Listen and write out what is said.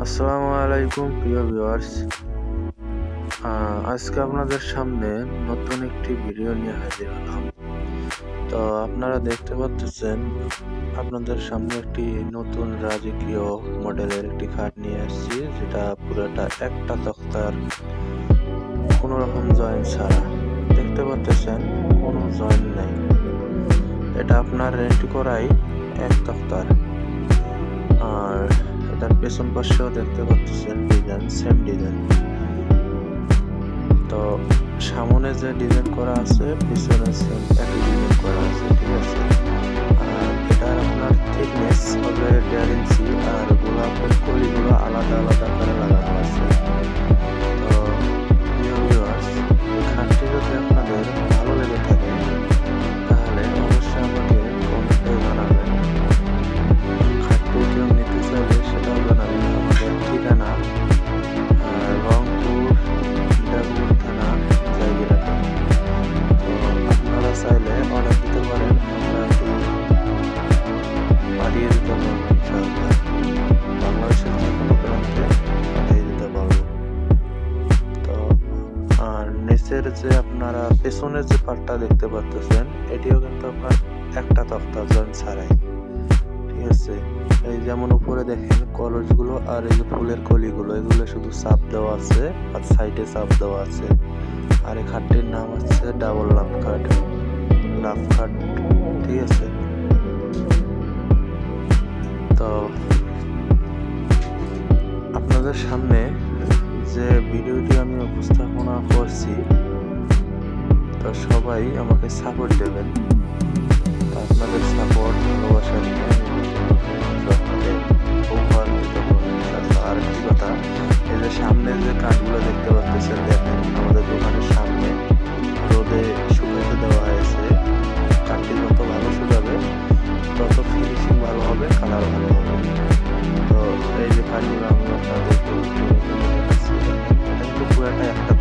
আসসালামু আলাইকুম প্রিয় ভিউয়ার্স। আজকে আপনাদের সামনে নতুন একটি ভিডিও নিয়ে হাজির হলাম। তো আপনারা দেখতে পাচ্ছেন আপনাদের সামনে একটি নতুন রাজকীয় মডেলের একটি খাট নিয়ে আসছি, যেটা পুরোটা একটা তক্তার, কোনো রকম জয়েন্ট ছাড়া। দেখতে পাচ্ছেন কোনো জয়েন্ট নাই, এটা আপনার রেন্ট করাই এক তক্তার। আর এটার পেছন পাশেও দেখতে পাচ্ছেন ডিজাইন, সেম ডিজাইন। তো সামনে যে ডিজাইন করা আছে পিছনে সেম একই ডিজাইন করা আছে, ঠিক আছে। আর এটার আপনার থিকনেস হবে 1.5 ইঞ্চি, আর গোলাপের কলিগুলো আলাদা আলাদা করে লাগানো আছে। তো প্রিয় ভিউয়ার্স, খাটটি যদি আপনাদের ভালো লেগে থাকে তাহলে অবশ্যই আমাকে কমেন্টে জানাবেন। খাটটি কেউ নিতে চাইলে সেটাও জানাবেন। আমাদের ঠিকানা রংপুর মিঠাপুর থানা জায়গিরাটা। তো আপনারা চাইলে অর্ডার দিতে পারেন, আমরা পাঠিয়ে দিতে পারবো ইনশাআল্লাহ। বাংলাদেশের যে কোনো প্রান্তে পাঠিয়ে দিতে পারবো। তো আর নিচের যে আপনারা পেছনের যে পার্টটা দেখতে পাচ্ছেন, এটিও কিন্তু আপনার একটা তক্তা জয়েন্ট ছাড়াই, ঠিক আছে। এই যেমন উপরে দেখেন কলসগুলো আর এই যে ফুলের কলিগুলো, এগুলো শুধু চাপ দেওয়া আছে আর সাইডে চাপ দেওয়া আছে। আর এই খাটটির নাম হচ্ছে ডাবল লাভ খাট, ঠিক আছে। তো আপনাদের সামনে যে ভিডিওটি আমি উপস্থাপনা করছি, তো সবাই আমাকে সাপোর্ট দেবেন। আপনাদের সাপোর্ট ভালোবাসা নিয়ে আর একটি কথা, এই যে সামনে যে কাঠগুলো দেখতে পাচ্ছেন, দেখেন আমাদের দোকানের সামনে রোদে শুকাতে দেওয়া হয়েছে। কাঠটি যত ভালো শুকাবে তত ফিনিশিং ভালো হবে, কালার ভালো হবে। তো এই যে কাঠগুলো আমি আপনাদের এটা কিন্তু পুরোটা একটা